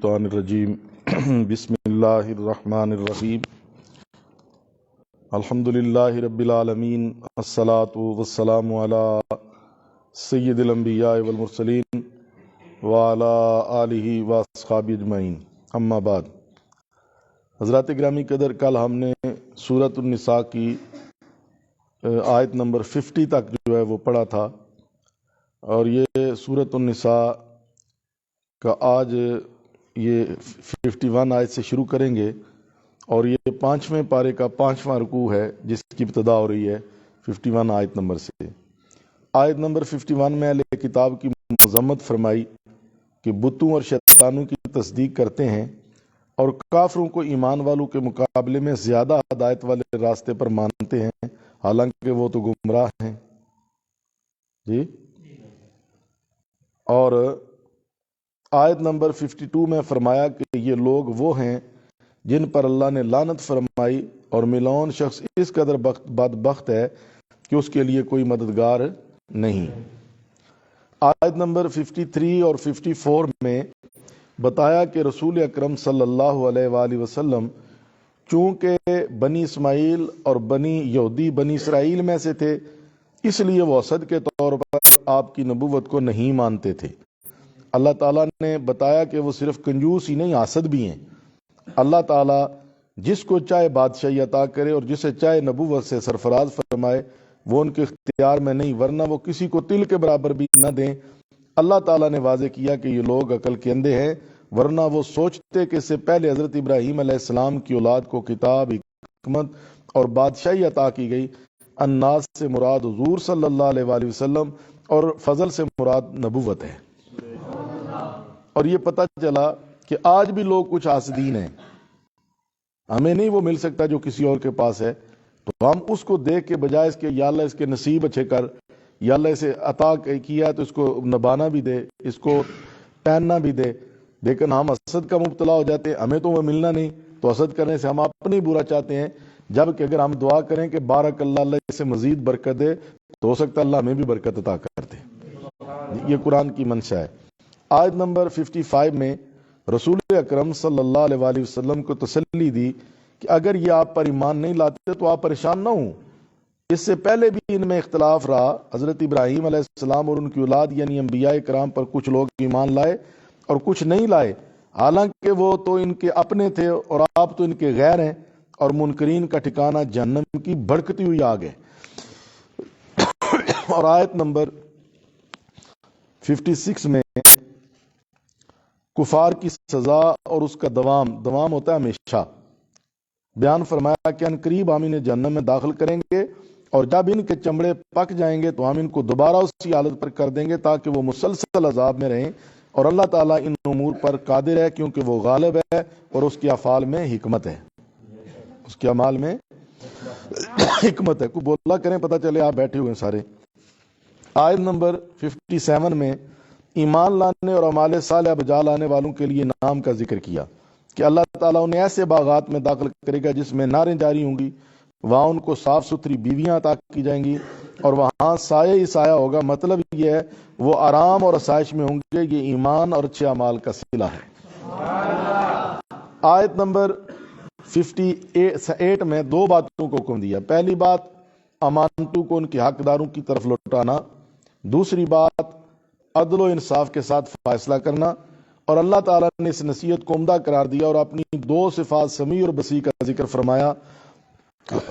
الشیطان الرجیم بسم اللہ الرحمن الرحیم الحمدللہ رب العالمین الصلاة والسلام علی سید الانبیاء والمرسلین وعلی آلہ واصحابہ اجمعین اما بعد۔ حضرات گرامی قدر، کل ہم نے سورۃ النساء کی آیت نمبر 50 تک جو ہے وہ پڑھا تھا، اور یہ سورۃ النساء کا آج یہ 51 آیت سے شروع کریں گے، اور یہ 5ویں پارے کا 5واں رکوع ہے جس کی ابتدا ہو رہی ہے 51 آیت نمبر سے۔ آیت نمبر 51 میں اہل کتاب کی مذمت فرمائی کہ بتوں اور شیطانوں کی تصدیق کرتے ہیں اور کافروں کو ایمان والوں کے مقابلے میں زیادہ ہدایت والے راستے پر مانتے ہیں، حالانکہ وہ تو گمراہ ہیں۔ جی، اور آیت نمبر 52 میں فرمایا کہ یہ لوگ وہ ہیں جن پر اللہ نے لعنت فرمائی، اور ملعون شخص اس قدر بدبخت ہے کہ اس کے لیے کوئی مددگار نہیں۔ آیت نمبر 53 اور 54 میں بتایا کہ رسول اکرم صلی اللہ علیہ وآلہ وسلم چونکہ بنی اسماعیل اور بنی یہودی بنی اسرائیل میں سے تھے، اس لیے وہ اسد کے طور پر آپ کی نبوت کو نہیں مانتے تھے۔ اللہ تعالیٰ نے بتایا کہ وہ صرف کنجوس ہی نہیں، حاسد بھی ہیں۔ اللہ تعالیٰ جس کو چاہے بادشاہی عطا کرے اور جسے چاہے نبوت سے سرفراز فرمائے، وہ ان کے اختیار میں نہیں، ورنہ وہ کسی کو تل کے برابر بھی نہ دیں۔ اللہ تعالیٰ نے واضح کیا کہ یہ لوگ عقل کے اندھے ہیں، ورنہ وہ سوچتے کہ اس سے پہلے حضرت ابراہیم علیہ السلام کی اولاد کو کتاب، حکمت اور بادشاہی عطا کی گئی۔ الناس سے مراد حضور صلی اللہ علیہ وآلہ وسلم اور فضل سے مراد نبوت ہے۔ اور یہ پتہ چلا کہ آج بھی لوگ کچھ حاسدین ہیں، ہمیں نہیں وہ مل سکتا جو کسی اور کے پاس ہے، تو ہم اس کو دیکھ کے بجائے اس کے یا اللہ اس کے نصیب اچھے کر، یا اللہ اسے عطا کیا تو اس کو نبانا بھی دے، اس کو پہننا بھی دے، لیکن ہم حسد کا مبتلا ہو جاتے ہیں، ہمیں تو وہ ملنا نہیں، تو حسد کرنے سے ہم اپنے ہی برا چاہتے ہیں، جبکہ اگر ہم دعا کریں کہ بارک اللہ، اللہ اسے مزید برکت دے، تو ہو سکتا ہے اللہ ہمیں بھی برکت عطا کر دے۔ یہ قرآن کی منشا ہے۔ آیت نمبر 55 میں رسول اکرم صلی اللہ علیہ وآلہ وسلم کو تسلی دی کہ اگر یہ آپ پر ایمان نہیں لاتے تو آپ پریشان نہ ہوں۔ اس سے پہلے بھی ان میں اختلاف رہا، حضرت ابراہیم علیہ السلام اور ان کی اولاد یعنی انبیاء کرام پر کچھ لوگ ایمان لائے اور کچھ نہیں لائے، حالانکہ وہ تو ان کے اپنے تھے اور آپ تو ان کے غیر ہیں، اور منکرین کا ٹھکانہ جہنم کی بھڑکتی ہوئی آگ ہے۔ اور آیت نمبر 56 میں کفار کی سزا اور اس کا دوام ہوتا ہے ہمیشہ، بیان فرمایا کہ ان قریب ہم انہیں جہنم میں داخل کریں گے، اور جب ان کے چمڑے پک جائیں گے تو ہم ان کو دوبارہ اسی حالت پر کر دیں گے تاکہ وہ مسلسل عذاب میں رہیں، اور اللہ تعالیٰ ان امور پر قادر ہے کیونکہ وہ غالب ہے اور اس کے افعال میں حکمت ہے، اس کے اعمال میں حکمت ہے۔ کو بولا کریں پتہ چلے آپ بیٹھے ہوئے ہیں سارے۔ آیت نمبر 57 میں ایمان لانے اور اعمال صالحہ بجا لانے والوں کے لیے انعام کا ذکر کیا کہ اللہ تعالیٰ انہیں ایسے باغات میں داخل کرے گا جس میں نہریں جاری ہوں گی، وہاں ان کو صاف ستھری بیویاں عطا کی جائیں گی، اور وہاں سایہ ہی سایہ ہوگا۔ مطلب یہ ہے وہ آرام اور آسائش میں ہوں گے۔ یہ ایمان اور اچھے اعمال کا صلہ ہے۔ آیت نمبر 58 میں دو باتوں کو حکم دیا۔ پہلی بات امانتوں کو ان کے حقداروں کی طرف لوٹانا، دوسری بات عدل و انصاف کے ساتھ فیصلہ کرنا، اور اللہ تعالیٰ نے اس نصیحت کو عمدہ قرار دیا اور اپنی دو صفات سمیع اور بصیر کا ذکر فرمایا۔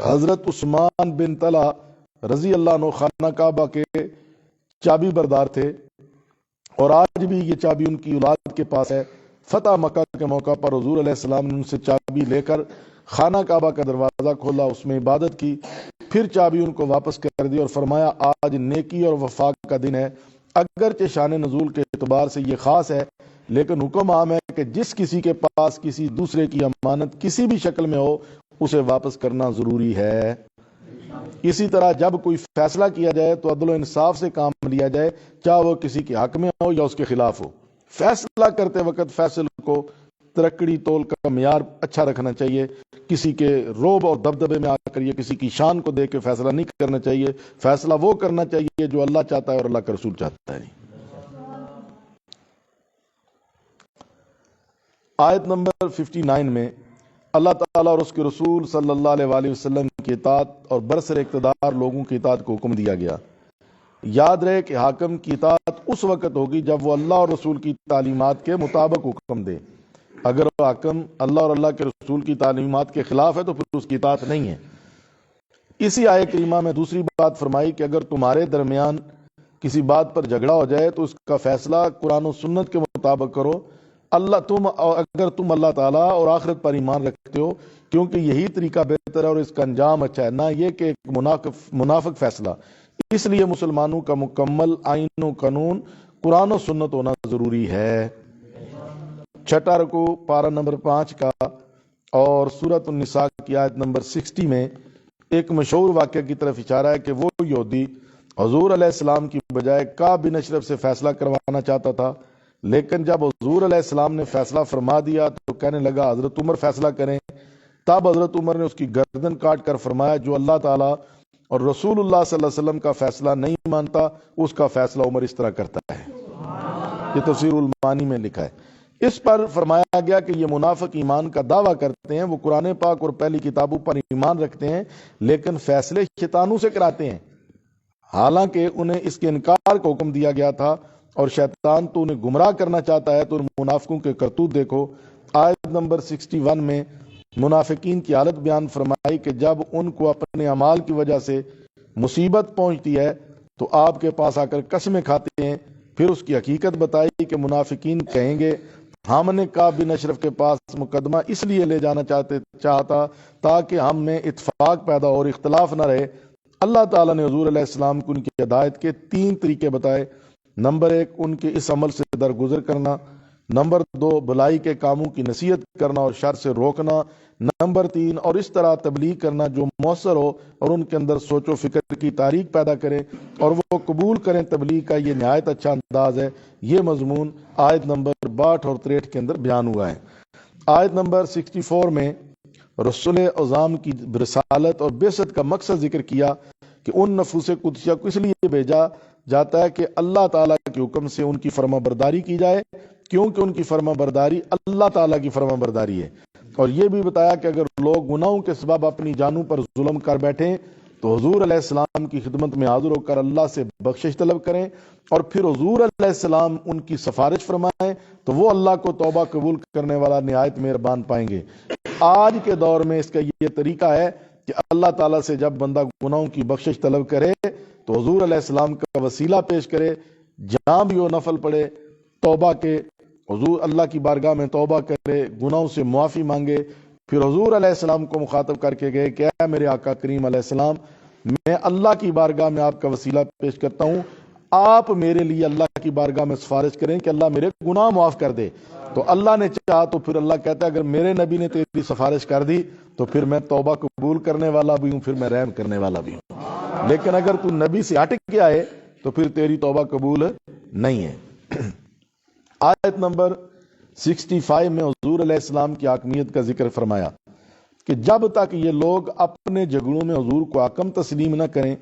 حضرت عثمان بن طلحہ رضی اللہ عنہ خانہ کعبہ کے چابی بردار تھے، اور آج بھی یہ چابی ان کی اولاد کے پاس ہے۔ فتح مکہ کے موقع پر حضور علیہ السلام نے ان سے چابی لے کر خانہ کعبہ کا دروازہ کھولا، اس میں عبادت کی، پھر چابی ان کو واپس کر دی اور فرمایا آج نیکی اور وفاق کا دن ہے۔ اگرچہ شان نزول کے اعتبار سے یہ خاص ہے، لیکن حکم عام ہے کہ جس کسی کے پاس کسی دوسرے کی امانت کسی بھی شکل میں ہو اسے واپس کرنا ضروری ہے۔ اسی طرح جب کوئی فیصلہ کیا جائے تو عدل و انصاف سے کام لیا جائے، چاہے وہ کسی کے حق میں ہو یا اس کے خلاف ہو۔ فیصلہ کرتے وقت فیصل کو ترکڑی تول کا معیار اچھا رکھنا چاہیے، کسی کے روب اور دبدبے میں آ کر یہ کسی کی شان کو دیکھ کے فیصلہ نہیں کرنا چاہیے۔ فیصلہ وہ کرنا چاہیے جو اللہ چاہتا ہے اور اللہ کا رسول چاہتا ہے۔ آیت نمبر 59 میں اللہ تعالیٰ اور اس کے رسول صلی اللہ علیہ وآلہ وسلم کی اطاعت اور برسر اقتدار لوگوں کی اطاعت کو حکم دیا گیا۔ یاد رہے کہ حاکم کی اطاعت اس وقت ہوگی جب وہ اللہ اور رسول کی تعلیمات کے مطابق حکم دے۔ اگر وہ حاکم اللہ اور اللہ کے رسول کی تعلیمات کے خلاف ہے تو پھر اس کی اطاعت نہیں ہے۔ اسی آیت کریمہ میں دوسری بات فرمائی کہ اگر تمہارے درمیان کسی بات پر جھگڑا ہو جائے تو اس کا فیصلہ قرآن و سنت کے مطابق کرو، اگر تم اللہ تعالیٰ اور آخرت پر ایمان رکھتے ہو، کیونکہ یہی طریقہ بہتر ہے اور اس کا انجام اچھا ہے، نہ یہ کہ ایک منافق فیصلہ۔ اس لیے مسلمانوں کا مکمل آئین و قانون قرآن و سنت ہونا ضروری ہے۔ چھٹا رکوع پارہ نمبر 5 کا اور سورۃ النساء کی آیت نمبر 60 میں ایک مشہور واقعہ کی طرف اشارہ ہے کہ وہ یہودی حضور علیہ السلام کی بجائے کعب بن اشرف سے فیصلہ کروانا چاہتا تھا، لیکن جب حضور علیہ السلام نے فیصلہ فرما دیا تو کہنے لگا حضرت عمر فیصلہ کریں۔ تب حضرت عمر نے اس کی گردن کاٹ کر فرمایا جو اللہ تعالیٰ اور رسول اللہ صلی اللہ علیہ وسلم کا فیصلہ نہیں مانتا اس کا فیصلہ عمر اس طرح کرتا ہے۔ یہ تفسیر المعانی میں لکھا ہے۔ اس پر فرمایا گیا کہ یہ منافق ایمان کا دعویٰ کرتے ہیں، وہ قرآن پاک اور پہلی کتابوں پر ایمان رکھتے ہیں لیکن فیصلے شیطانوں سے کراتے ہیں، حالانکہ انہیں اس کے انکار کا حکم دیا گیا تھا، اور شیطان تو انہیں گمراہ کرنا چاہتا ہے۔ تو ان منافقوں کے کرتوت دیکھو۔ آیت نمبر 61 میں منافقین کی حالت بیان فرمائی کہ جب ان کو اپنے اعمال کی وجہ سے مصیبت پہنچتی ہے تو آپ کے پاس آ کر قسمیں کھاتے ہیں۔ پھر اس کی حقیقت بتائی کہ منافقین کہیں گے ہم نے کعب بن اشرف کے پاس مقدمہ اس لیے لے جانا چاہتا تاکہ ہم میں اتفاق پیدا اور اختلاف نہ رہے۔ اللہ تعالیٰ نے حضور علیہ السلام کو ان کی ہدایت کے 3 طریقے بتائے۔ نمبر 1 ان کے اس عمل سے درگزر کرنا، نمبر 2 بلائی کے کاموں کی نصیحت کرنا اور شر سے روکنا، نمبر 3 اور اس طرح تبلیغ کرنا جو مؤثر ہو اور ان کے اندر سوچ و فکر کی تاریخ پیدا کرے اور وہ قبول کریں تبلیغ کا۔ یہ نہایت اچھا انداز ہے۔ یہ مضمون آیت نمبر 62 اور 63 کے اندر بیان ہوا ہے۔ آیت نمبر 64 میں رسول اعظم کی رسالت اور بعثت کا مقصد ذکر کیا کہ ان نفوس قدسیہ کو اس لیے بھیجا جاتا ہے کہ اللہ تعالیٰ کے حکم سے ان کی فرما برداری کی جائے، کیونکہ ان کی فرما برداری اللہ تعالیٰ کی فرما برداری ہے۔ اور یہ بھی بتایا کہ اگر لوگ گناہوں کے سبب اپنی جانوں پر ظلم کر بیٹھیں تو حضور علیہ السلام کی خدمت میں حاضر ہو کر اللہ سے بخشش طلب کریں اور پھر حضور علیہ السلام ان کی سفارش فرمائیں تو وہ اللہ کو توبہ قبول کرنے والا نہایت مہربان پائیں گے۔ آج کے دور میں اس کا یہ طریقہ ہے کہ اللہ تعالیٰ سے جب بندہ گناہوں کی بخشش طلب کرے تو حضور علیہ السلام کا وسیلہ پیش کرے، جہاں بھی وہ نفل پڑے توبہ کے حضور اللہ کی بارگاہ میں توبہ کرے، گناہوں سے معافی مانگے، پھر حضور علیہ السلام کو مخاطب کر کے گئے کہ اے میرے آقا کریم علیہ السلام، میں اللہ کی بارگاہ میں آپ کا وسیلہ پیش کرتا ہوں، آپ میرے لیے اللہ کی بارگاہ میں سفارش کریں کہ اللہ میرے گناہ معاف کر دے۔ تو اللہ نے چاہا تو پھر اللہ کہتا ہے اگر میرے نبی نے تیری سفارش کر دی تو پھر میں توبہ قبول کرنے والا بھی ہوں، پھر میں رحم کرنے والا بھی ہوں، لیکن اگر تو نبی سے ہٹ کے آئے تو پھر تیری توبہ قبول نہیں ہے۔ آیت نمبر 65 میں حضور علیہ السلام کی حاکمیت کا ذکر فرمایا کہ جب تک یہ لوگ اپنے جھگڑوں میں حضور کو حاکم تسلیم نہ کریں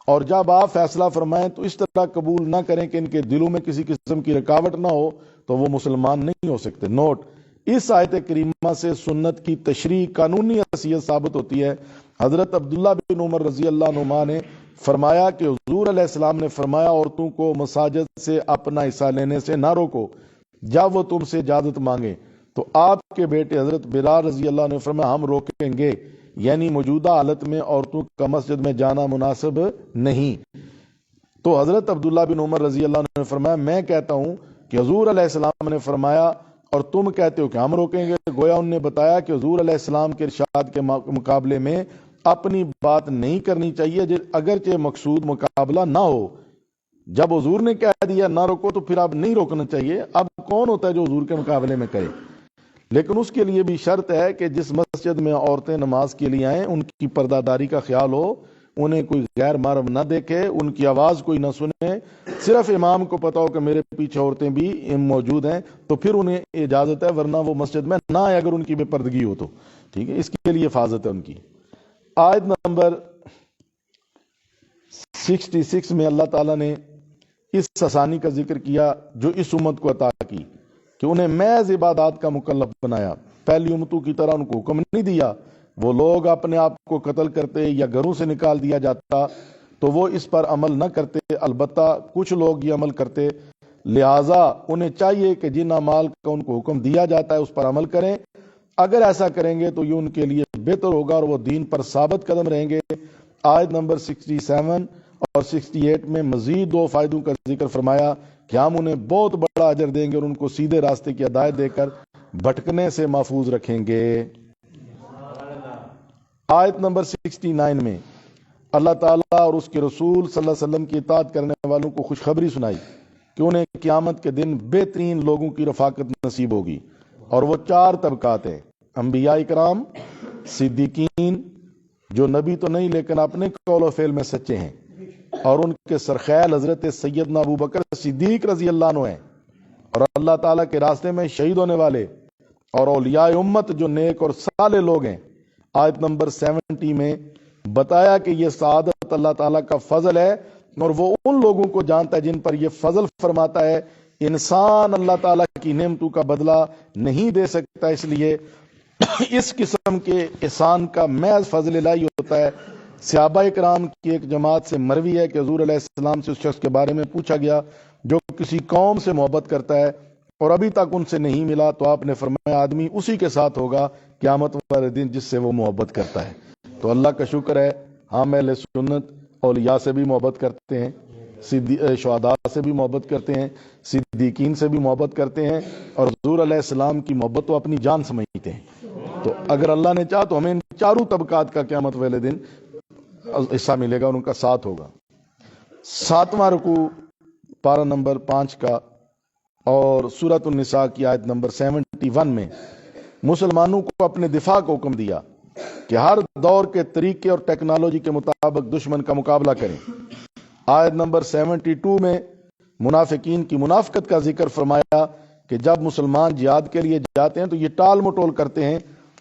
اور جب آپ فیصلہ فرمائیں تو اس طرح قبول نہ کریں کہ ان کے دلوں میں کسی قسم کی رکاوٹ نہ ہو تو وہ مسلمان نہیں ہو سکتے۔ نوٹ: اس آیت کریمہ سے سنت کی تشریح قانونی حیثیت ثابت ہوتی ہے۔ حضرت عبداللہ بن عمر رضی اللہ عنہما نے فرمایا کہ حضور علیہ السلام نے فرمایا عورتوں کو مساجد سے اپنا حصہ لینے سے نہ روکو جب وہ تم سے اجازت مانگے، تو آپ کے بیٹے حضرت بلال رضی اللہ عنہ نے فرمایا ہم روکیں گے، یعنی موجودہ حالت میں عورتوں کا مسجد میں جانا مناسب نہیں۔ تو حضرت عبداللہ بن عمر رضی اللہ عنہ نے فرمایا میں کہتا ہوں کہ حضور علیہ السلام نے فرمایا اور تم کہتے ہو کہ ہم روکیں گے۔ گویا انہوں نے بتایا کہ حضور علیہ السلام کے ارشاد کے مقابلے میں اپنی بات نہیں کرنی چاہیے اگرچہ مقصود مقابلہ نہ ہو۔ جب حضور نے کہہ دیا نہ روکو تو پھر اب نہیں روکنا چاہیے۔ اب کون ہوتا ہے جو حضور کے مقابلے میں کرے؟ لیکن اس کے لیے بھی شرط ہے کہ جس مسجد میں عورتیں نماز کے لیے آئیں ان کی پردہ داری کا خیال ہو، انہیں کوئی غیر محرم نہ دیکھے، ان کی آواز کوئی نہ سنے، صرف امام کو پتا ہو کہ میرے پیچھے عورتیں بھی موجود ہیں تو پھر انہیں اجازت ہے، ورنہ وہ مسجد میں نہ آئے اگر ان کی بے پردگی ہو تو ٹھیک ہے، اس کے لیے حفاظت ہے ان کی۔ آیت نمبر 66 میں اللہ تعالیٰ نے اس آسانی کا ذکر کیا جو اس امت کو عطا کی کہ انہیں محض عبادات کا مکلف بنایا، پہلی امتوں کی طرح ان کو حکم نہیں دیا۔ وہ لوگ اپنے آپ کو قتل کرتے یا گھروں سے نکال دیا جاتا تو وہ اس پر عمل نہ کرتے، البتہ کچھ لوگ یہ عمل کرتے، لہٰذا انہیں چاہیے کہ جن اعمال کا ان کو حکم دیا جاتا ہے اس پر عمل کریں۔ اگر ایسا کریں گے تو یہ ان کے لیے بہتر ہوگا اور وہ دین پر ثابت قدم رہیں گے۔ آیت نمبر 67 اور 68 میں مزید دو فائدوں کا ذکر فرمایا کہ ہم انہیں بہت بڑا اجر دیں گے اور ان کو سیدھے راستے کی ہدایت دے کر بھٹکنے سے محفوظ رکھیں گے۔ آیت نمبر 69 میں اللہ تعالیٰ اور اس کے رسول صلی اللہ علیہ وسلم کی اطاعت کرنے والوں کو خوشخبری سنائی کہ انہیں قیامت کے دن بہترین لوگوں کی رفاقت نصیب ہوگی، اور وہ چار طبقات ہیں: انبیاء کرام، صدیقین جو نبی تو نہیں لیکن اپنے قول و فعل میں سچے ہیں، اور ان کے سرخیل حضرت سیدنا ابو بکر صدیق رضی اللہ عنہ ہیں، اور اللہ تعالیٰ کے راستے میں شہید ہونے والے، اور اولیاء امت جو نیک اور صالح لوگ ہیں۔ آیت نمبر 70 میں بتایا کہ یہ سعادت اللہ تعالیٰ کا فضل ہے اور وہ ان لوگوں کو جانتا ہے جن پر یہ فضل فرماتا ہے۔ انسان اللہ تعالیٰ کی نعمتوں کا بدلہ نہیں دے سکتا، اس لیے اس قسم کے احسان کا محض فضل الہی ہوتا ہے۔ صحابہ کرام کی ایک جماعت سے مروی ہے کہ حضور علیہ السلام سے اس شخص کے بارے میں پوچھا گیا جو کسی قوم سے محبت کرتا ہے اور ابھی تک ان سے نہیں ملا، تو آپ نے فرمایا آدمی اسی کے ساتھ ہوگا قیامت والے دن جس سے وہ محبت کرتا ہے۔ تو اللہ کا شکر ہے ہم اہل سنت اولیاء سے بھی محبت کرتے ہیں، شہداء سے بھی محبت کرتے ہیں، صدیقین سے بھی محبت کرتے ہیں، اور حضور علیہ السلام کی محبت تو اپنی جان سمجھتے ہیں۔ تو اگر اللہ نے چاہا تو ہمیں ان چاروں طبقات کا قیامت والے دن حصہ ملے گا اور ان کا ساتھ ہوگا۔ 7واں رکوع پارہ نمبر 5 کا اور سورۃ النساء کی آیت نمبر 71 میں مسلمانوں کو اپنے دفاع کا حکم دیا کہ ہر دور کے طریقے اور ٹیکنالوجی کے مطابق دشمن کا مقابلہ کریں۔ آیت نمبر 72 میں منافقین کی منافقت کا ذکر فرمایا کہ جب مسلمان جہاد کے لیے جاتے ہیں تو یہ ٹال مٹول کرتے ہیں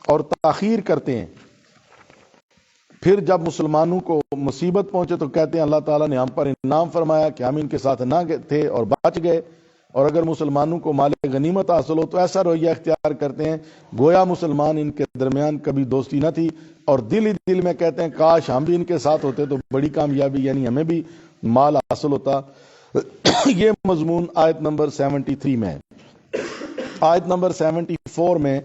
اور تاخیر کرتے ہیں، پھر جب مسلمانوں کو مصیبت پہنچے تو کہتے ہیں اللہ تعالیٰ نے ہم پر انعام فرمایا کہ ہم ان کے ساتھ نہ تھے اور بچ گئے، اور اگر مسلمانوں کو مال غنیمت حاصل ہو تو ایسا رویہ اختیار کرتے ہیں گویا مسلمان ان کے درمیان کبھی دوستی نہ تھی، اور دل ہی دل میں کہتے ہیں کاش ہم بھی ان کے ساتھ ہوتے تو بڑی کامیابی، یعنی ہمیں بھی مال حاصل ہوتا۔ یہ مضمون آیت نمبر 73 میں ہے۔ آیت نمبر 74 میں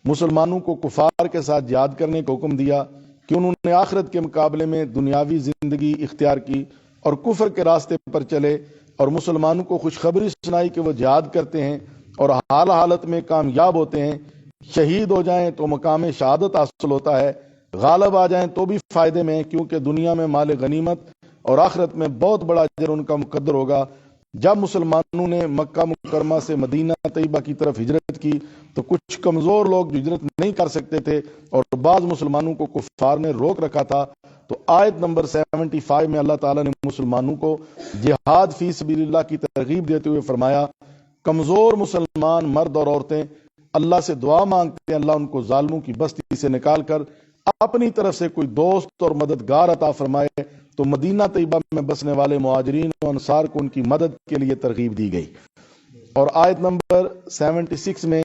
مسلمانوں کو کفار کے ساتھ جہاد کرنے کا حکم دیا کہ انہوں نے آخرت کے مقابلے میں دنیاوی زندگی اختیار کی اور کفر کے راستے پر چلے، اور مسلمانوں کو خوشخبری سنائی کہ وہ جہاد کرتے ہیں اور حال حالت میں کامیاب ہوتے ہیں، شہید ہو جائیں تو مقام شہادت حاصل ہوتا ہے، غالب آ جائیں تو بھی فائدے میں، کیونکہ دنیا میں مال غنیمت اور آخرت میں بہت بڑا اجر ان کا مقدر ہوگا۔ جب مسلمانوں نے مکہ مکرمہ سے مدینہ طیبہ کی طرف ہجرت کی تو کچھ کمزور لوگ جو ہجرت نہیں کر سکتے تھے اور بعض مسلمانوں کو کفار نے روک رکھا تھا، تو آیت نمبر 75 میں اللہ تعالیٰ نے مسلمانوں کو جہاد فی سبیل اللہ کی ترغیب دیتے ہوئے فرمایا کمزور مسلمان مرد اور عورتیں اللہ سے دعا مانگتے ہیں اللہ ان کو ظالموں کی بستی سے نکال کر اپنی طرف سے کوئی دوست اور مددگار عطا فرمائے، تو مدینہ طیبہ میں بسنے والے مہاجرین و انصار کو ان کی مدد کے لیے ترغیب دی گئی۔ اور آیت نمبر 76 میں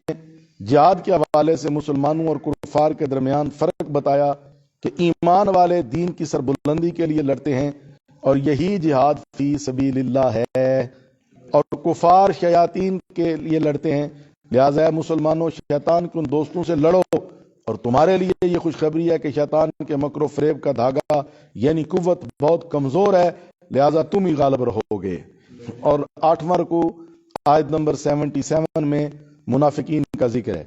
جہاد کے حوالے سے مسلمانوں اور کفار کے درمیان فرق بتایا کہ ایمان والے دین کی سربلندی کے لیے لڑتے ہیں اور یہی جہاد فی سبیل اللہ ہے، اور کفار شیاطین کے لیے لڑتے ہیں، لہٰذا اے مسلمانوں شیطان کے ان دوستوں سے لڑو، اور تمہارے لیے یہ خوشخبری ہے کہ شیطان کے مکر و فریب کا دھاگا یعنی قوت بہت کمزور ہے، لہٰذا تم ہی غالب رہو گے۔ اور 8واں رکوع آیت نمبر 77 میں منافقین کا ذکر ہے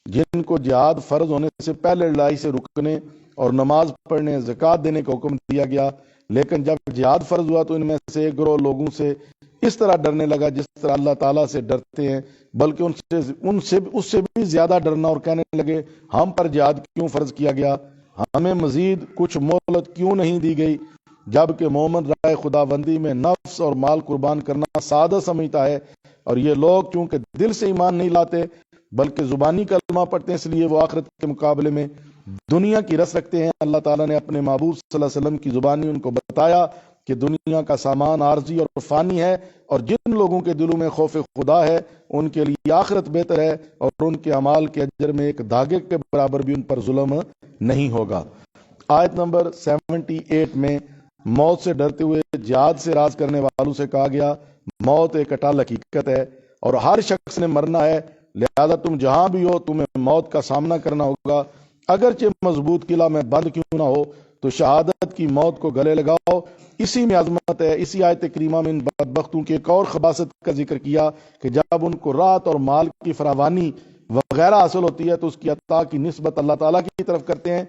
جن کو جہاد فرض ہونے سے پہلے لڑائی سے رکنے اور نماز پڑھنے زکوٰۃ دینے کا حکم دیا گیا، لیکن جب جہاد فرض ہوا تو ان میں سے ایک گروہ لوگوں سے اس طرح ڈرنے لگا جس طرح اللہ تعالیٰ سے ڈرتے ہیں، بلکہ اس سے بھی زیادہ ڈرنا، اور کہنے لگے ہم پر جہاد کیوں فرض کیا گیا، ہمیں مزید کچھ مہلت کیوں نہیں دی گئی، جبکہ مومن رائے خداوندی میں نفس اور مال قربان کرنا سعادت سمجھتا ہے، اور یہ لوگ چونکہ دل سے ایمان نہیں لاتے بلکہ زبانی کلمہ پڑھتے ہیں، اس لیے وہ آخرت کے مقابلے میں دنیا کی رس رکھتے ہیں۔ اللہ تعالیٰ نے اپنے محبوب صلی اللہ علیہ وسلم کی زبانی ان کو بتایا کہ دنیا کا سامان عارضی اور فانی ہے، اور جن لوگوں کے دلوں میں خوف خدا ہے ان کے لیے آخرت بہتر ہے، اور ان کے اعمال کے اجر میں ایک دھاگے کے برابر بھی ان پر ظلم نہیں ہوگا۔ آیت نمبر 78 میں موت سے ڈرتے ہوئے جہاد سے راز کرنے والوں سے کہا گیا موت ایک اٹل حقیقت ہے اور ہر شخص نے مرنا ہے، لہذا تم جہاں بھی ہو تمہیں موت کا سامنا کرنا ہوگا، اگرچہ مضبوط قلعہ میں بند کیوں نہ ہو تو شہادت کی موت کو گلے لگاؤ۔ اسی میں عظمت ہے۔ اسی آیت کریمہ میں ان بدبختوں کی ایک اور خباثت کا ذکر کیا کہ جب ان کو راحت اور مال کی فراوانی وغیرہ حاصل ہوتی ہے تو اس کی عطا کی نسبت اللہ تعالیٰ کی طرف کرتے ہیں،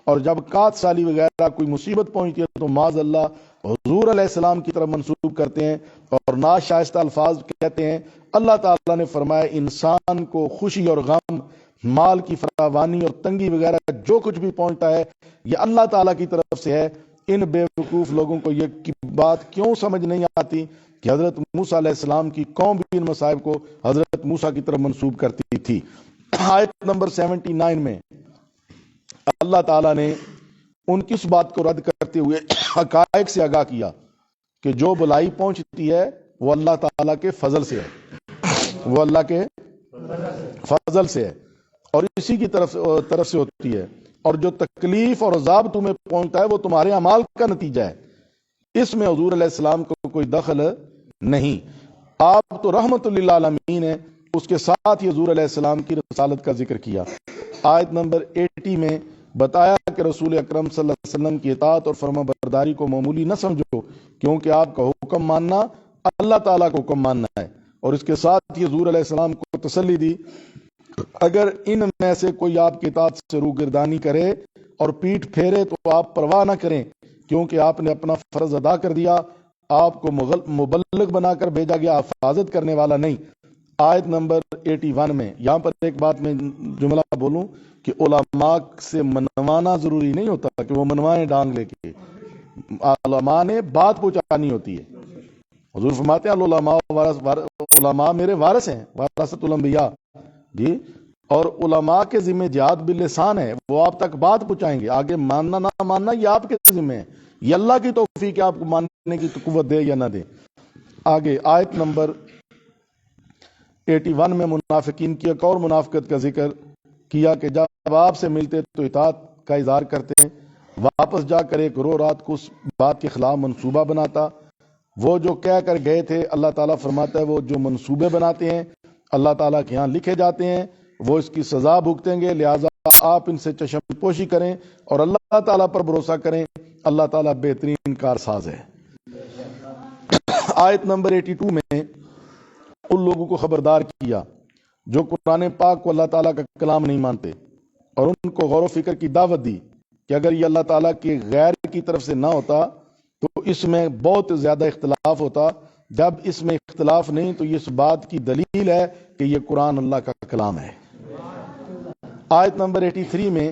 اور جب قحط سالی وغیرہ کوئی مصیبت پہنچتی ہے تو معاذ اللہ حضور علیہ السلام کی طرف منسوب کرتے ہیں اور ناشائستہ الفاظ کہتے ہیں۔ اللہ تعالیٰ نے فرمایا انسان کو خوشی اور غم، مال کی فراوانی اور تنگی وغیرہ جو کچھ بھی پہنچتا ہے یہ اللہ تعالیٰ کی طرف سے ہے۔ ان بے وقوف لوگوں کو یہ بات کیوں سمجھ نہیں آتی کہ حضرت موسیٰ علیہ السلام کی قوم بھی ان مصائب کو حضرت موسیٰ کی طرف منسوب کرتی تھی۔ آیت نمبر 79 میں اللہ تعالیٰ نے ان کس بات کو رد کرتے ہوئے حقائق سے آگاہ کیا کہ جو بلائی پہنچتی ہے وہ اللہ تعالیٰ کے فضل سے ہے، وہ اللہ کے فضل سے ہے اور اسی کی طرف سے ہوتی ہے، اور جو تکلیف اور عذاب تمہیں پہنچتا ہے وہ تمہارے اعمال کا نتیجہ ہے، اس میں حضور علیہ السلام کو کوئی دخل نہیں۔ آپ تو رحمت للعالمین ہیں، اس کے ساتھ ہی حضور علیہ السلام کی رسالت کا ذکر کیا۔ آیت نمبر 80 میں بتایا کہ رسول اکرم صلی اللہ علیہ وسلم کی اطاعت اور فرما برداری کو معمولی نہ سمجھو، کیونکہ آپ کا حکم ماننا اللہ تعالیٰ کو حکم ماننا ہے، اور اس کے ساتھ ہی حضور علیہ السلام کو تسلی دی اگر ان میں سے کوئی آپ کی اطاعت سے روگردانی کرے اور پیٹھ پھیرے تو آپ پرواہ نہ کریں، کیونکہ آپ نے اپنا فرض ادا کر دیا، آپ کو مبلغ بنا کر بھیجا گیا، حفاظت کرنے والا نہیں۔ آیت نمبر 81 میں یہاں پر ایک بات میں جملہ بولوں کہ علماء سے منوانا ضروری نہیں ہوتا کہ وہ منوائیں ڈانگ لے کے، علماء نے بات پہنچانی ہوتی ہے۔ حضور فرماتے ہیں علماء میرے وارث ہیں، وارثۃ الانبیاء، جی، اور علماء کے ذمہ جہاد باللسان ہے، وہ آپ تک بات پہنچائیں گے، آگے ماننا نہ ماننا یہ آپ کے ذمہ ہے، یہ اللہ کی توفیق ہے آپ کو ماننے کی قوت دے یا نہ دے۔ آگے آیت نمبر 81 میں منافقین کی ایک اور منافقت کا ذکر کیا کہ جب آپ سے ملتے تو اطاعت کا اظہار کرتے، واپس جا کر ایک رو رات کو اس بات کے خلاف منصوبہ بناتا۔ وہ جو کہہ کر گئے تھے اللہ تعالیٰ فرماتا ہے وہ جو منصوبے بناتے ہیں اللہ تعالیٰ کے ہاں لکھے جاتے ہیں، وہ اس کی سزا بھگتیں گے، لہٰذا آپ ان سے چشم پوشی کریں اور اللہ تعالیٰ پر بھروسہ کریں، اللہ تعالیٰ بہترین کارساز ہے۔ آیت نمبر 82 میں ان لوگوں کو خبردار کیا جو قرآن پاک کو اللہ تعالیٰ کا کلام نہیں مانتے، اور ان کو غور و فکر کی دعوت دی کہ اگر یہ اللہ تعالیٰ کے غیر کی طرف سے نہ ہوتا تو اس میں بہت زیادہ اختلاف ہوتا، جب اس میں اختلاف نہیں تو یہ اس بات کی دلیل ہے کہ یہ قرآن اللہ کا کلام ہے۔ آیت نمبر 83 میں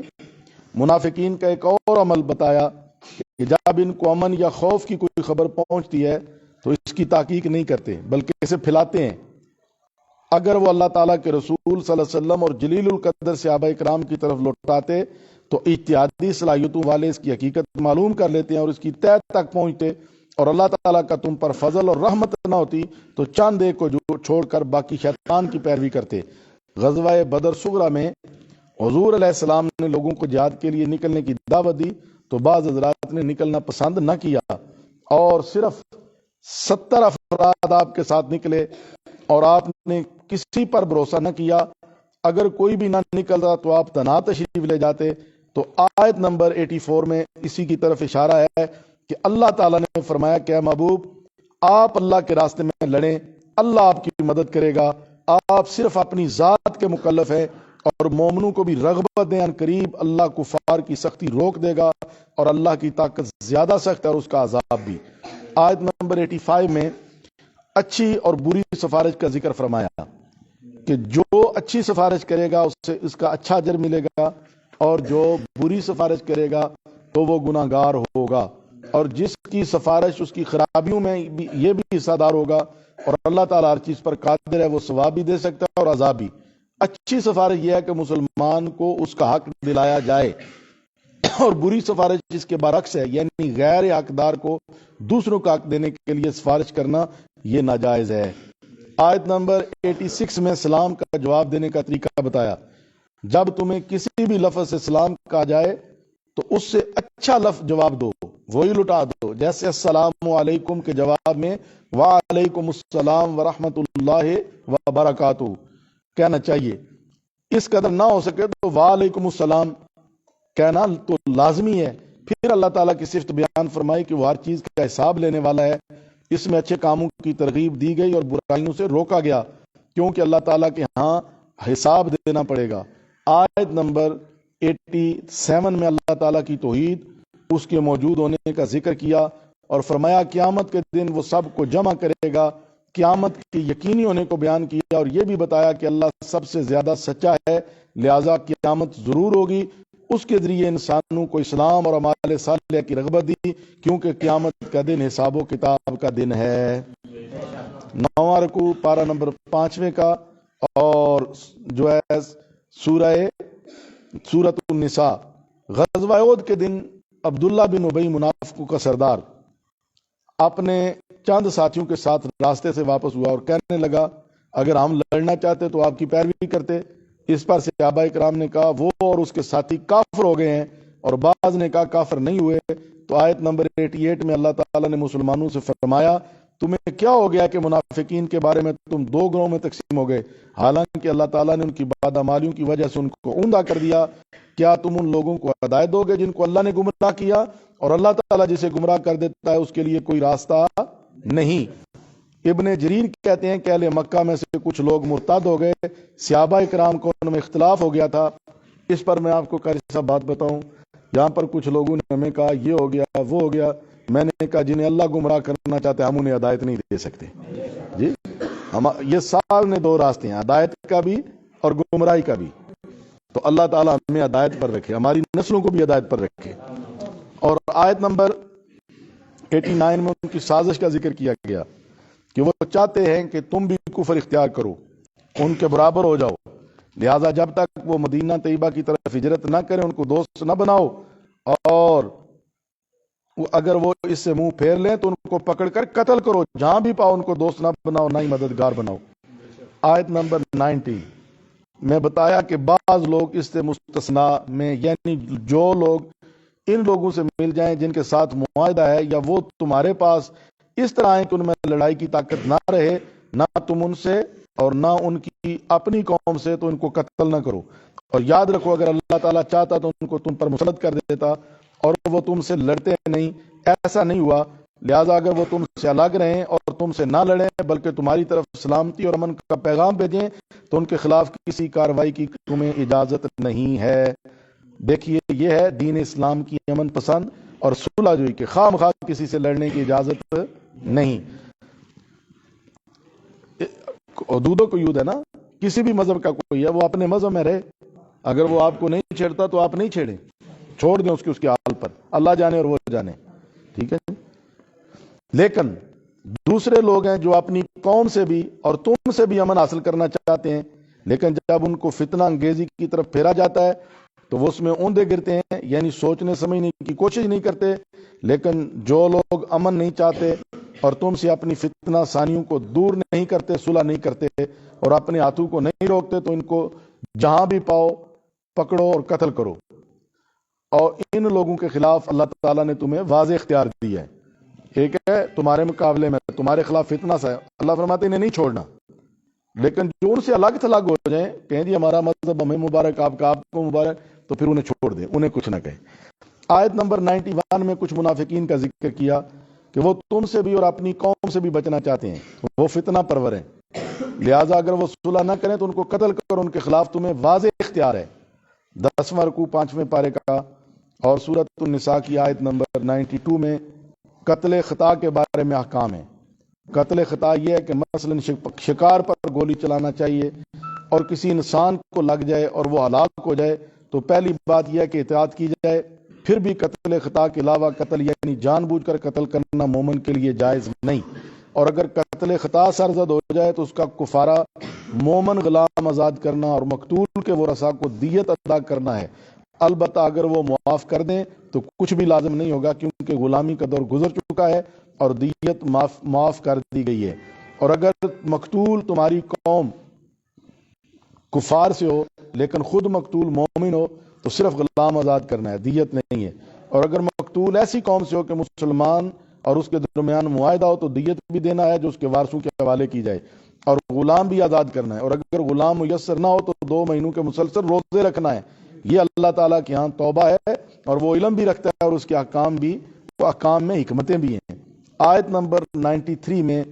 منافقین کا ایک اور عمل بتایا کہ جب ان کو امن یا خوف کی کوئی خبر پہنچتی ہے تو اس کی تحقیق نہیں کرتے بلکہ اسے پھیلاتے ہیں۔ اگر وہ اللہ تعالیٰ کے رسول صلی اللہ علیہ وسلم اور جلیل القدر صحابہ کرام کی طرف لوٹاتے تو اجتہادی صلاحیتوں والے اس کی حقیقت معلوم کر لیتے ہیں اور اس کی تہ تک پہنچتے، اور اللہ تعالیٰ کا تم پر فضل اور رحمت نہ ہوتی تو چند ایک کو چھوڑ کر باقی شیطان کی پیروی کرتے۔ غزوہ بدر صغریٰ میں حضور علیہ السلام نے لوگوں کو جہاد کے لیے نکلنے کی دعوت دی تو بعض حضرات نے نکلنا پسند نہ کیا اور صرف 70 افراد آپ کے ساتھ نکلے، اور آپ نے کسی پر بھروسہ نہ کیا، اگر کوئی بھی نہ نکل رہا تو آپ تنہا تشریف لے جاتے۔ تو آیت نمبر 84 میں اسی کی طرف اشارہ ہے کہ اللہ تعالیٰ نے فرمایا کہ اے محبوب آپ اللہ کے راستے میں لڑیں، اللہ آپ کی مدد کرے گا، آپ صرف اپنی ذات کے مکلف ہیں، اور مومنوں کو بھی رغبت دیں، ان قریب اللہ کفار کی سختی روک دے گا، اور اللہ کی طاقت زیادہ سخت ہے اور اس کا عذاب بھی۔ آیت نمبر 85 میں اچھی اور بری سفارش کا ذکر فرمایا کہ جو اچھی سفارش کرے گا اسے اس کا اچھا اجر ملے گا، اور جو بری سفارش کرے گا تو وہ گناہ گار ہوگا، اور جس کی سفارش اس کی خرابیوں میں یہ بھی حصہ دار ہوگا، اور اللہ تعالیٰ ہر چیز پر قادر ہے، وہ ثواب بھی دے سکتا ہے اور عذاب بھی۔ اچھی سفارش یہ ہے کہ مسلمان کو اس کا حق دلایا جائے، اور بری سفارش اس کے برعکس ہے، یعنی غیر حقدار کو دوسروں کا حق دینے کے لیے سفارش کرنا یہ ناجائز ہے۔ آیت نمبر 86 میں سلام کا جواب دینے کا طریقہ بتایا۔ جب تمہیں کسی بھی لفظ سے سلام کہا جائے تو اس سے اچھا لفظ جواب دو، وہی لٹا دو، جیسے السلام علیکم کے جواب میں وعلیکم السلام ورحمۃ اللہ وبرکاتہ کہنا چاہیے۔ اس قدر نہ ہو سکے تو وعلیکم السلام کہنا تو لازمی ہے۔ پھر اللہ تعالیٰ کی صفت بیان فرمائی کہ وہ ہر چیز کا حساب لینے والا ہے۔ اس میں اچھے کاموں کی ترغیب دی گئی اور برائیوں سے روکا گیا، کیونکہ اللہ تعالیٰ کے ہاں حساب دینا پڑے گا۔ آیت نمبر 87 میں اللہ تعالیٰ کی توحید، اس کے موجود ہونے کا ذکر کیا اور فرمایا قیامت کے دن وہ سب کو جمع کرے گا۔ قیامت کے یقینی ہونے کو بیان کیا اور یہ بھی بتایا کہ اللہ سب سے زیادہ سچا ہے، لہذا قیامت ضرور ہوگی۔ اس کے ذریعے انسانوں کو اسلام اور اعمال صالحہ کی رغبت دی، کیونکہ قیامت کا دن حساب و کتاب کا دن ہے۔ 9واں رکوع پارہ نمبر 5 کا، اور جو ہے سورۃ النساء۔ غزوہ احد کے دن عبداللہ بن ابی منافقوں کا سردار اپنے چند ساتھیوں کے ساتھ راستے سے واپس ہوا اور کہنے لگا اگر ہم لڑنا چاہتے تو آپ کی پیروی کرتے۔ اس پر صحابہ کرام نے کہا وہ اور اس کے ساتھی کافر ہو گئے ہیں، اور بعض نے کہا کافر نہیں ہوئے۔ تو آیت نمبر 88 میں اللہ تعالیٰ نے مسلمانوں سے فرمایا تمہیں کیا ہو گیا کہ منافقین کے بارے میں تم دو گروہوں میں تقسیم ہو گئے، حالانکہ اللہ تعالیٰ نے ان کی بدعمالیوں کی وجہ سے ان کو اوندا کر دیا۔ کیا تم ان لوگوں کو ہدایت دو گے جن کو اللہ نے گمراہ کیا؟ اور اللہ تعالیٰ جسے گمراہ کر دیتا ہے اس کے لیے کوئی راستہ نہیں۔ ابن جریر کہتے ہیں کہ اہل مکہ میں سے کچھ لوگ مرتد ہو گئے، صحابہ کرام کو ان میں اختلاف ہو گیا تھا۔ اس پر میں آپ کو قاری صاحب بات بتاؤں، جہاں پر کچھ لوگوں نے ہمیں کہا یہ ہو گیا وہ ہو گیا، میں نے کہا جنہیں اللہ گمراہ کرنا چاہتے ہم انہیں ہدایت نہیں دے سکتے جی۔ یہ سامنے دو راستے ہیں، ہدایت کا بھی اور گمراہی کا بھی۔ تو اللہ تعالیٰ ہمیں ہدایت پر رکھے، ہماری نسلوں کو بھی ہدایت پر رکھے۔ اور آیت نمبر 89 میں ان کی سازش کا ذکر کیا گیا کہ وہ چاہتے ہیں کہ تم بھی کفر اختیار کرو، ان کے برابر ہو جاؤ، لہذا جب تک وہ مدینہ طیبہ کی طرف ہجرت نہ کریں ان کو دوست نہ بناؤ، اور اگر وہ اس سے منہ پھیر لیں تو ان کو پکڑ کر قتل کرو، جہاں بھی پاؤ ان کو دوست نہ بناؤ نہ ہی مددگار بناؤ۔ آیت نمبر 90 میں بتایا کہ بعض لوگ اس سے مستثنا میں، یعنی جو لوگ ان لوگوں سے مل جائیں جن کے ساتھ معاہدہ ہے، یا وہ تمہارے پاس اس طرح ہے کہ ان میں لڑائی کی طاقت نہ رہے، نہ تم ان سے اور نہ ان کی اپنی قوم سے، تو ان کو قتل نہ کرو۔ اور یاد رکھو اگر اللہ تعالیٰ چاہتا تو ان کو تم پر مسلط کر دیتا، اور وہ تم سے لڑتے نہیں، ایسا نہیں ہوا۔ لہٰذا اگر وہ تم سے الگ رہیں اور تم سے نہ لڑیں بلکہ تمہاری طرف سلامتی اور امن کا پیغام بھیجیں تو ان کے خلاف کسی کارروائی کی تمہیں اجازت نہیں ہے۔ دیکھیے یہ ہے دین اسلام کی امن پسند اور صلح جوئی کہ خواہ مخواہ کسی سے لڑنے کی اجازت نہیں۔ حدود و قیود ہے نا، کسی بھی مذہب کا کوئی ہے وہ اپنے مذہب میں رہے، اگر وہ آپ کو نہیں چھیڑتا تو آپ نہیں چھیڑیں، چھوڑ دیں اس کے حال پر، اللہ جانے اور وہ جانے، ٹھیک ہے۔ لیکن دوسرے لوگ ہیں جو اپنی قوم سے بھی اور تم سے بھی امن حاصل کرنا چاہتے ہیں، لیکن جب ان کو فتنہ انگیزی کی طرف پھیرا جاتا ہے تو وہ اس میں اوندے گرتے ہیں، یعنی سوچنے سمجھنے کی کوشش نہیں کرتے۔ لیکن جو لوگ امن نہیں چاہتے اور تم سے اپنی فتنہ سانیوں کو دور نہیں کرتے، صلح نہیں کرتے اور اپنے ہاتھوں کو نہیں روکتے، تو ان کو جہاں بھی پاؤ پکڑو اور قتل کرو۔ اور ان لوگوں کے خلاف اللہ تعالیٰ نے تمہیں واضح اختیار دیا ہے۔ ایک ہے تمہارے مقابلے میں تمہارے خلاف فتنہ سا ہے، اللہ فرماتے ہیں انہیں نہیں چھوڑنا، لیکن جو ان سے الگ تھلگ ہو جائیں کہیں جی ہمارا مذہب ہمیں مبارک، آپ کا آپ کو مبارک، تو پھر انہیں چھوڑ دیں، انہیں کچھ نہ کہیں۔ آیت نمبر 91 میں کچھ منافقین کا ذکر کیا کہ وہ تم سے بھی اور اپنی قوم سے بھی بچنا چاہتے ہیں، وہ فتنہ پرور ہیں، لہٰذا اگر وہ صلح نہ کریں تو ان کو قتل کر ان کے خلاف تمہیں واضح اختیار ہے۔ 10واں رکوع 5ویں پارے کا اور سورۃ النساء کی آیت نمبر 92 میں قتل خطا کے بارے میں احکام ہے۔ قتل خطا یہ ہے کہ مثلا شکار پر گولی چلانا چاہیے اور کسی انسان کو لگ جائے اور وہ ہلاک ہو جائے تو پہلی بات یہ ہے کہ احتیاط کی جائے، پھر بھی قتل خطا کے علاوہ قتل یعنی جان بوجھ کر قتل کرنا مومن کے لیے جائز نہیں، اور اگر قتل خطا سرزد ہو جائے تو اس کا کفارہ مومن غلام آزاد کرنا اور مقتول کے ورثاء کو دیت ادا کرنا ہے، البتہ اگر وہ معاف کر دیں تو کچھ بھی لازم نہیں ہوگا، کیونکہ غلامی کا دور گزر چکا ہے اور دیت معاف کر دی گئی ہے۔ اور اگر مقتول تمہاری قوم کفار سے ہو لیکن خود مقتول مومن ہو تو صرف غلام آزاد کرنا ہے، دیت نہیں ہے۔ اور اگر مقتول ایسی قوم سے ہو کہ مسلمان اور اس کے درمیان معاہدہ ہو تو دیت بھی دینا ہے جو اس کے وارثوں کے حوالے کی جائے، اور غلام بھی آزاد کرنا ہے۔ اور اگر غلام میسر نہ ہو تو 2 مہینوں کے مسلسل روزے رکھنا ہے۔ یہ اللہ تعالیٰ کے ہاں توبہ ہے، اور وہ علم بھی رکھتا ہے اور اس کے احکام میں حکمتیں بھی ہیں۔ آیت نمبر 93 میں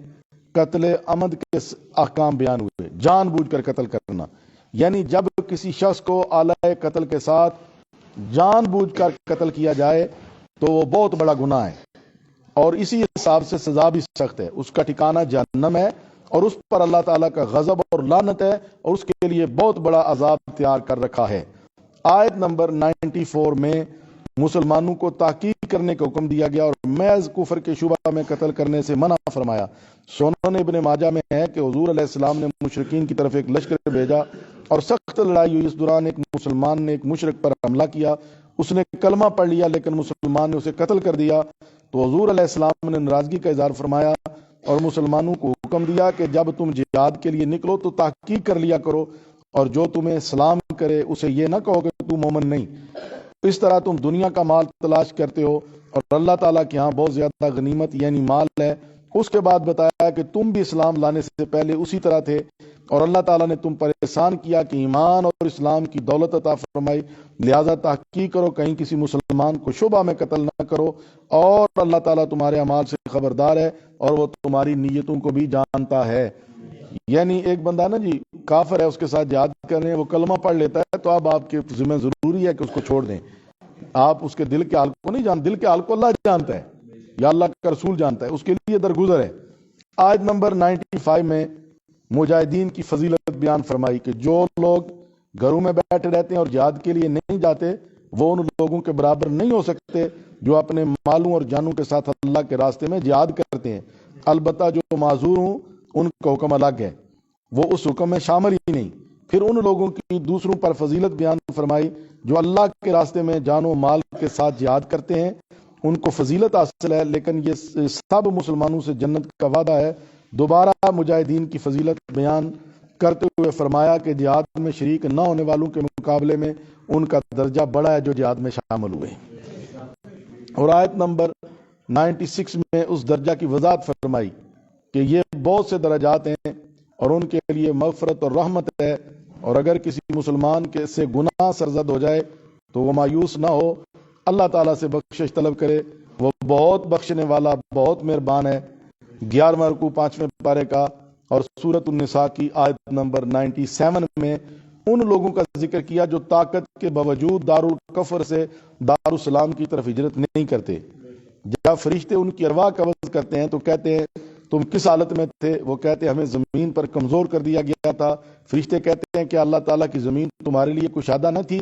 قتل عمد کے احکام بیان ہوئے۔ جان بوجھ کر قتل کرنا، یعنی جب کسی شخص کو آلہ قتل کے ساتھ جان بوجھ کر قتل کیا جائے تو وہ بہت بڑا گناہ ہے، اور اسی حساب سے سزا بھی سخت ہے۔ اس کا ٹھکانہ جہنم ہے، اور اس پر اللہ تعالیٰ کا غضب اور لعنت ہے، اور اس کے لیے بہت بڑا عذاب تیار کر رکھا ہے۔ آیت نمبر 94 میں مسلمانوں کو تحقیق کرنے کا حکم دیا گیا اور محض کفر کے شبہ میں قتل کرنے سے منع فرمایا۔ سنن ابن ماجہ میں ہے کہ حضور علیہ السلام نے مشرکین کی طرف ایک لشکر بھیجا اور سخت لڑائی ہوئی۔ اس دوران ایک مسلمان نے ایک مشرک پر حملہ کیا، اس نے کلمہ پڑھ لیا لیکن مسلمان نے اسے قتل کر دیا، تو حضور علیہ السلام نے ناراضگی کا اظہار فرمایا اور مسلمانوں کو حکم دیا کہ جب تم جہاد کے لیے نکلو تو تحقیق کر لیا کرو، اور جو تمہیں سلام کرے اسے یہ نہ کہو کہ تو مومن نہیں۔ اس طرح تم دنیا کا مال تلاش کرتے ہو، اور اللہ تعالیٰ کے ہاں بہت زیادہ غنیمت یعنی مال ہے۔ اس کے بعد بتایا کہ تم بھی اسلام لانے سے پہلے اسی طرح تھے، اور اللہ تعالیٰ نے تم پر احسان کیا کہ ایمان اور اسلام کی دولت عطا فرمائی، لہذا تحقیق کرو، کہیں کسی مسلمان کو شبہ میں قتل نہ کرو، اور اللہ تعالیٰ تمہارے اعمال سے خبردار ہے اور وہ تمہاری نیتوں کو بھی جانتا ہے۔ یعنی ایک بندہ نا جی کافر ہے، اس کے ساتھ جہاد کر رہے ہیں، وہ کلمہ پڑھ لیتا ہے تو اب آپ کے ذمہ ضروری ہے کہ اس کو چھوڑ دیں۔ آپ اس کے دل کے حال کو نہیں جانتے، دل کے حال کو اللہ جانتا ہے یا اللہ کا رسول جانتا ہے، اس کے لیے درگزر ہے۔ آیت نمبر 95 میں مجاہدین کی فضیلت بیان فرمائی کہ جو لوگ گھروں میں بیٹھے رہتے ہیں اور جہاد کے لیے نہیں جاتے وہ ان لوگوں کے برابر نہیں ہو سکتے جو اپنے مالوں اور جانوں کے ساتھ اللہ کے راستے میں جہاد کرتے ہیں، البتہ جو معذور ہوں ان کا حکم الگ ہے، وہ اس حکم میں شامل ہی نہیں۔ پھر ان لوگوں کی دوسروں پر فضیلت بیان فرمائی جو اللہ کے راستے میں جان و مال کے ساتھ جہاد کرتے ہیں، ان کو فضیلت حاصل ہے، لیکن یہ سب مسلمانوں سے جنت کا وعدہ ہے۔ دوبارہ مجاہدین کی فضیلت بیان کرتے ہوئے فرمایا کہ جہاد میں شریک نہ ہونے والوں کے مقابلے میں ان کا درجہ بڑا ہے جو جہاد میں شامل ہوئے۔ اور آیت نمبر 96 میں اس درجہ کی وضاحت فرمائی کہ یہ بہت سے درجات ہیں اور ان کے لیے مغفرت اور رحمت ہے، اور اگر کسی مسلمان کے سے گناہ سرزد ہو جائے تو وہ مایوس نہ ہو، اللہ تعالیٰ سے بخشش طلب کرے، وہ بہت بخشنے والا بہت مہربان ہے۔ 11واں رکوع 5ویں پارے کا اور سورۃ النساء کی آیت نمبر 97 میں ان لوگوں کا ذکر کیا جو طاقت کے باوجود دارالکفر سے دارالسلام کی طرف ہجرت نہیں کرتے۔ جب فرشتے ان کی ارواح قبض کرتے ہیں تو کہتے ہیں تم کس حالت میں تھے؟ وہ کہتے ہیں ہمیں زمین پر کمزور کر دیا گیا تھا۔ فرشتے کہتے ہیں کہ اللہ تعالیٰ کی زمین تمہارے لیے کشادہ نہ تھی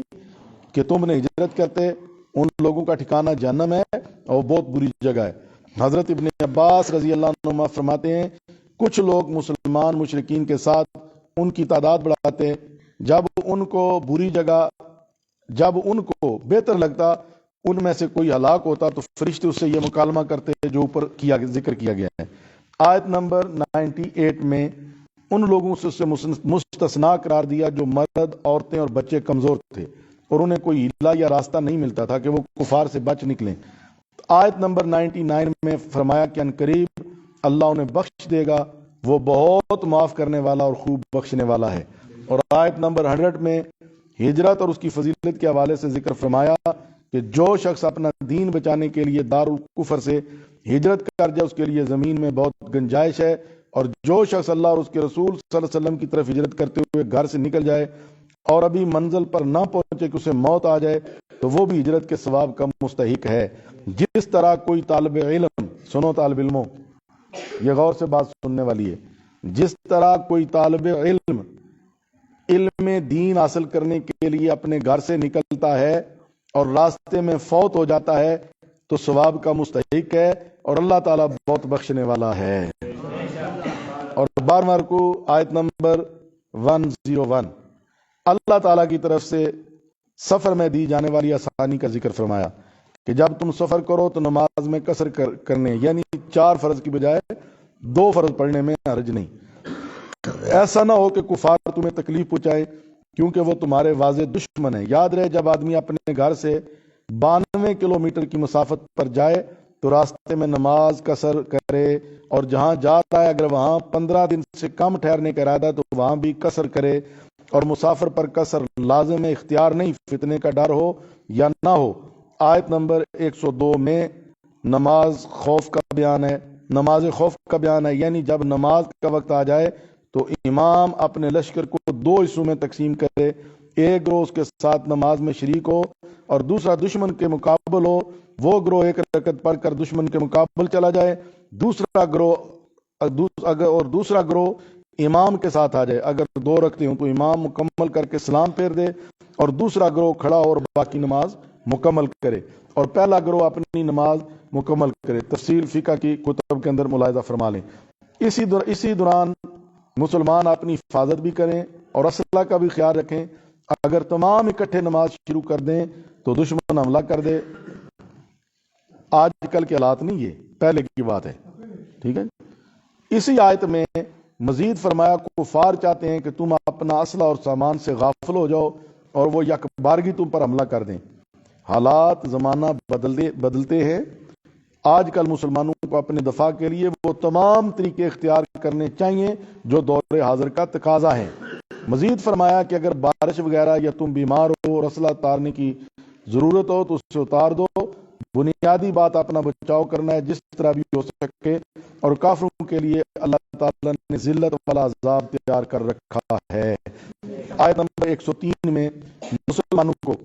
کہ تم نے ہجرت کرتے؟ ان لوگوں کا ٹھکانہ جہنم ہے اور بہت بری جگہ ہے۔ حضرت ابن عباس رضی اللہ عنہ فرماتے ہیں کچھ لوگ مسلمان مشرکین کے ساتھ ان کی تعداد بڑھاتے، جب ان کو بہتر لگتا ان میں سے کوئی ہلاک ہوتا تو فرشتے اس سے یہ مکالمہ کرتے جو اوپر ذکر کیا گیا ہے۔ آیت نمبر 98 میں ان لوگوں سے اسے مستثنا قرار دیا جو مرد، عورتیں اور بچے کمزور تھے اور انہیں کوئی ہیلا یا راستہ نہیں ملتا تھا کہ وہ کفار سے بچ نکلیں۔ آیت نمبر 99 میں فرمایا کہ عنقریب اللہ انہیں بخش دے گا، وہ بہت معاف کرنے والا اور خوب بخشنے والا ہے۔ اور آیت نمبر 100 میں ہجرت اور اس کی فضیلت کے حوالے سے ذکر فرمایا کہ جو شخص اپنا دین بچانے کے لیے دارالکفر سے ہجرت کر جائے اس کے لیے زمین میں بہت گنجائش ہے، اور جو شخص اللہ اور اس کے رسول صلی اللہ علیہ وسلم کی طرف ہجرت کرتے ہوئے گھر سے نکل جائے اور ابھی منزل پر نہ پہنچے کہ اسے موت آ جائے تو وہ بھی ہجرت کے ثواب کا مستحق ہے۔ جس طرح کوئی طالب علم، سنو طالب علموں، یہ غور سے بات سننے والی ہے، جس طرح کوئی طالب علم علم دین حاصل کرنے کے لیے اپنے گھر سے نکلتا ہے اور راستے میں فوت ہو جاتا ہے تو ثواب کا مستحق ہے، اور اللہ تعالیٰ بہت بخشنے والا ہے۔ اور 12واں رکوع آیت نمبر 101 اللہ تعالیٰ کی طرف سے سفر میں دی جانے والی آسانی کا ذکر فرمایا کہ جب تم سفر کرو تو نماز میں قصر کرنے یعنی 4 فرض کی بجائے 2 فرض پڑھنے میں حرج نہیں۔ ایسا نہ ہو کہ کفار تمہیں تکلیف پہنچائے کیونکہ وہ تمہارے واضح دشمن ہیں۔ یاد رہے جب آدمی اپنے گھر سے 92 کلومیٹر کی مسافت پر جائے تو راستے میں نماز قصر کرے، اور جہاں جاتا ہے اگر وہاں 15 دن سے کم ٹھہرنے کا ارادہ تو وہاں بھی قصر کرے، اور مسافر پر قصر لازم اختیار نہیں، فتنے کا ڈر ہو یا نہ ہو۔ آیت نمبر 102 میں نماز خوف کا بیان ہے، نماز خوف کا بیان ہے، یعنی جب نماز کا وقت آ جائے تو امام اپنے لشکر کو 2 حصوں میں تقسیم کرے، ایک گروہ اس کے ساتھ نماز میں شریک ہو اور دوسرا دشمن کے مقابل ہو۔ وہ گروہ 1 رکعت پڑھ کر دشمن کے مقابل چلا جائے، دوسرا گروہ امام کے ساتھ آ جائے، اگر 2 رکعتیں ہوں تو امام مکمل کر کے سلام پھیر دے اور دوسرا گروہ کھڑا ہو اور باقی نماز مکمل کرے، اور پہلا گروہ اپنی نماز مکمل کرے۔ تفصیل فقہ کی کتب کے اندر ملاحظہ فرما لیں۔ اسی دوران مسلمان اپنی حفاظت بھی کریں اور اسلحہ کا بھی خیال رکھیں۔ اگر تمام اکٹھے نماز شروع کر دیں تو دشمن حملہ کر دے۔ آج کل کے حالات نہیں، یہ پہلے کی بات ہے، ٹھیک ہے۔ اسی آیت میں مزید فرمایا کفار چاہتے ہیں کہ تم اپنا اسلحہ اور سامان سے غافل ہو جاؤ اور وہ یک بارگی تم پر حملہ کر دیں۔ حالات زمانہ بدلتے ہیں۔ آج کل مسلمانوں کو اپنے دفاع کے لیے وہ تمام طریقے اختیار کرنے چاہیے جو دور حاضر کا تقاضا ہے۔ مزید فرمایا کہ اگر بارش وغیرہ یا تم بیمار ہو اور اسلحہ اتارنے کی ضرورت ہو تو اسے اتار دو۔ بنیادی بات اپنا بچاؤ کرنا ہے جس طرح بھی ہو سکے، اور کافروں کے لیے اللہ تعالیٰ نے ذلت والا عذاب تیار کر رکھا ہے۔ آیت نمبر 103 میں مسلمانوں کو